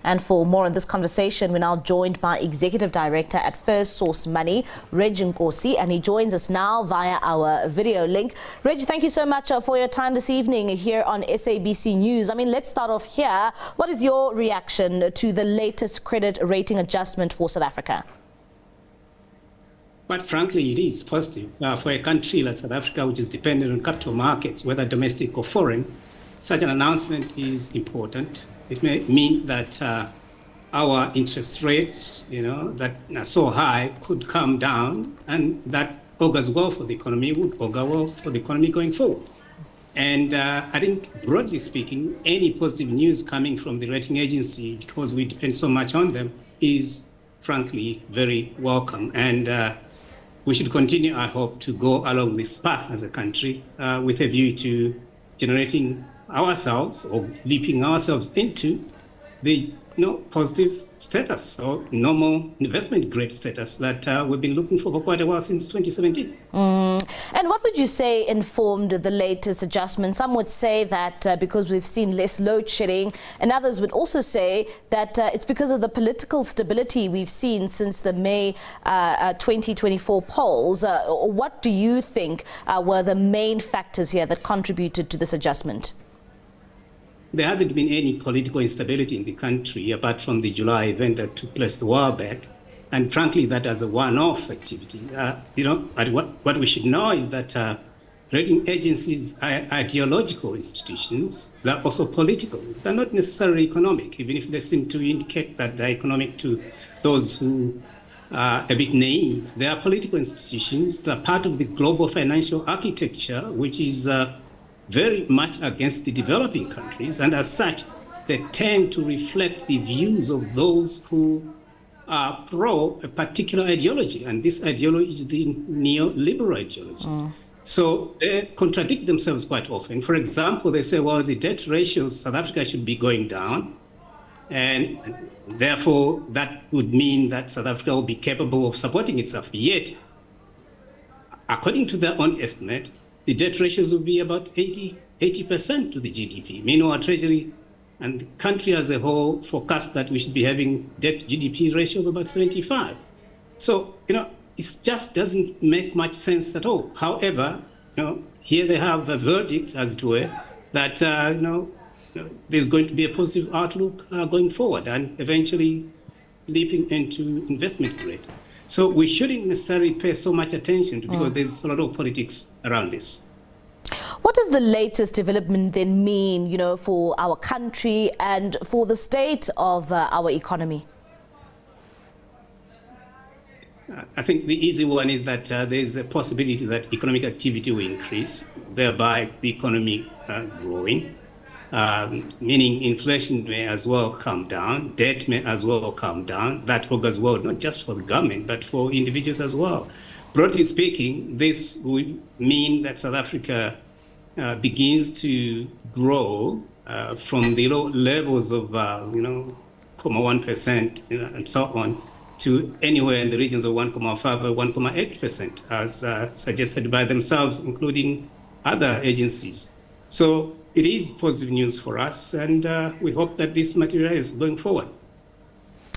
And for more on this conversation, we're now joined by Executive Director at Firstsource Money, Redge Nkosi, and he joins us now via our video link. Redge, thank you so much for your time this evening here on SABC News. I mean, let's start off here. What is your reaction to the latest credit rating adjustment for South Africa? Quite frankly, it is positive. For a country like South Africa, which is dependent on capital markets, whether domestic or foreign, such an announcement is important. It may mean that our interest rates, that are so high could come down, and that augurs well for the economy, would augur well for the economy going forward. And I think, broadly speaking, any positive news coming from the rating agency, because we depend so much on them, is frankly very welcome. And we should continue, I hope, to go along this path as a country with a view to generating ourselves or leaping ourselves into the positive status or normal investment grade status that we've been looking for quite a while, since 2017. And what would you say informed the latest adjustment? Some would say that because we've seen less load shedding, and others would also say that it's because of the political stability we've seen since the May 2024 polls. What do you think were the main factors here that contributed to this adjustment? There hasn't been any political instability in the country apart from the July event that took place a while back. And frankly, that as a one-off activity. But what we should know is that rating agencies are ideological institutions. They're also political. They're not necessarily economic, even if they seem to indicate that they're economic to those who are a bit naive. They are political institutions. They're part of the global financial architecture, which is very much against the developing countries, and as such, they tend to reflect the views of those who are pro a particular ideology, and this ideology is the neoliberal ideology. So they contradict themselves quite often. For example, they say, well, the debt ratios South Africa should be going down, and therefore that would mean that South Africa will be capable of supporting itself. Yet, according to their own estimate, the debt ratios will be about 80% to the GDP. Meanwhile, Treasury and the country as a whole forecast that we should be having debt GDP ratio of about 75. So, it just doesn't make much sense at all. However, here they have a verdict, as it were, that, there's going to be a positive outlook going forward and eventually leaping into investment grade. So we shouldn't necessarily pay so much attention to, because there's a lot of politics around this. What does the latest development then mean, for our country and for the state of our economy? I think the easy one is that there's a possibility that economic activity will increase, thereby the economy growing. Meaning inflation may as well come down, debt may as well come down. That augurs well, not just for the government, but for individuals as well. Broadly speaking, this would mean that South Africa begins to grow from the low levels of, 0.1%, and so on, to anywhere in the regions of 1.5 or 1.8%, as suggested by themselves, including other agencies. So it is positive news for us, and we hope that this materializes going forward.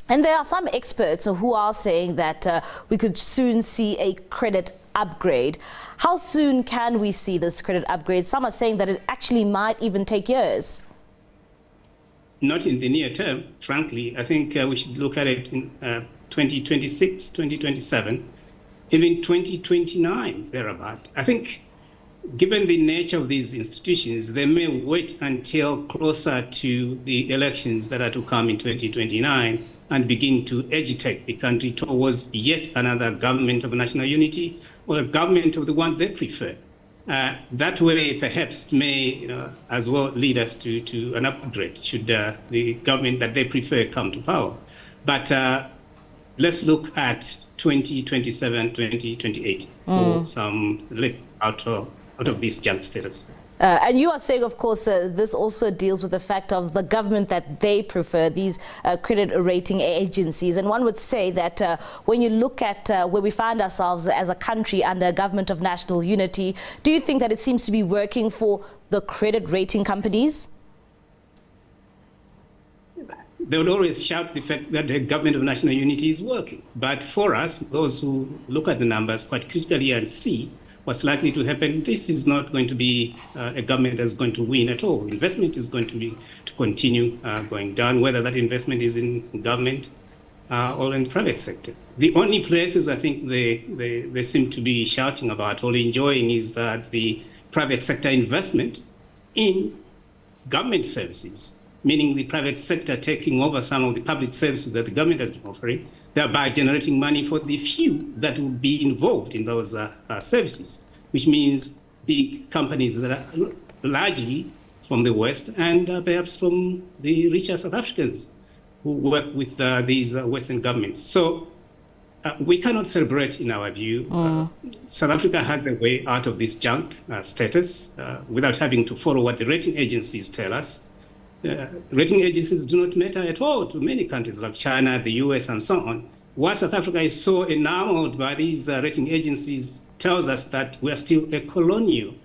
And there are some experts who are saying that we could soon see a credit upgrade. How soon can we see this credit upgrade? Some are saying that it actually might even take years. Not in the near term, frankly. I think we should look at it in 2026, 2027, even 2029, thereabout. I think, given the nature of these institutions, they may wait until closer to the elections that are to come in 2029 and begin to agitate the country towards yet another government of national unity, or a government of the one they prefer. That way, perhaps, may as well lead us to an upgrade should the government that they prefer come to power. But let's look at 2027, 2028 for some leap out of this junk status. And you are saying, of course, this also deals with the fact of the government that they prefer, these credit rating agencies. And one would say that when you look at where we find ourselves as a country under a government of national unity, do you think that it seems to be working for the credit rating companies? they would always shout the fact that the government of national unity is working. But for us, those who look at the numbers quite critically and see what's likely to happen, this is not going to be a government that's going to win at all. Investment is going to continue going down, whether that investment is in government or in the private sector. The only places I think they seem to be shouting about or enjoying is that the private sector investment in government services, meaning the private sector taking over some of the public services that the government has been offering, thereby generating money for the few that will be involved in those services, which means big companies that are largely from the West and perhaps from the richer South Africans who work with these Western governments. So we cannot celebrate, in our view. South Africa had the way out of this junk status without having to follow what the rating agencies tell us. Rating agencies do not matter at all to many countries like China, the US, and so on. Why South Africa is so enamored by these rating agencies tells us that we are still a colonized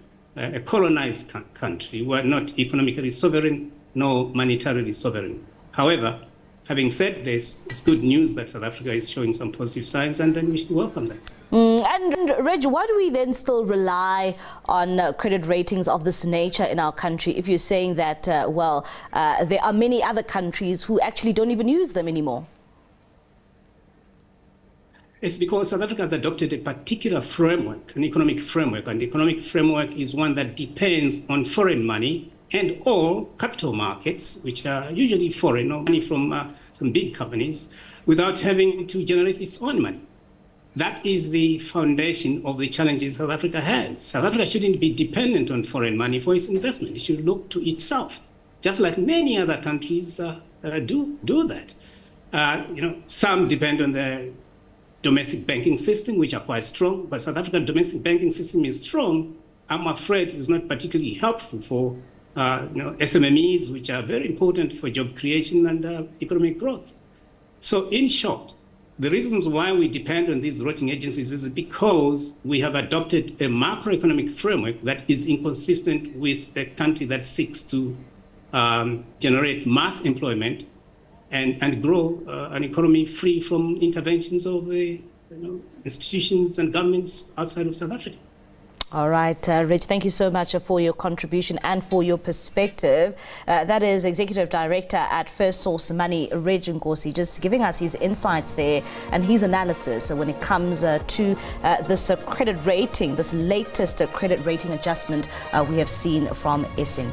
country. We are not economically sovereign, nor monetarily sovereign. However, having said this, it's good news that South Africa is showing some positive signs, and then we should welcome that. And Reg, why do we then still rely on credit ratings of this nature in our country if you're saying that, there are many other countries who actually don't even use them anymore? It's because South Africa has adopted a particular framework, an economic framework, and the economic framework is one that depends on foreign money and all capital markets, which are usually foreign, or money from some big companies, without having to generate its own money. That is the foundation of the challenges South Africa has. South Africa shouldn't be dependent on foreign money for its investment. It should look to itself, just like many other countries do that. Some depend on the domestic banking system, which are quite strong, but South African domestic banking system is strong. I'm afraid it's not particularly helpful for SMMEs, which are very important for job creation and economic growth. So in short, the reasons why we depend on these rating agencies is because we have adopted a macroeconomic framework that is inconsistent with a country that seeks to generate mass employment and grow an economy free from interventions of the institutions and governments outside of South Africa. All right, Rich, thank you so much for your contribution and for your perspective. That is Executive Director at Firstsource Money, Redge Nkosi, just giving us his insights there and his analysis when it comes to this credit rating, this latest credit rating adjustment we have seen from S&P.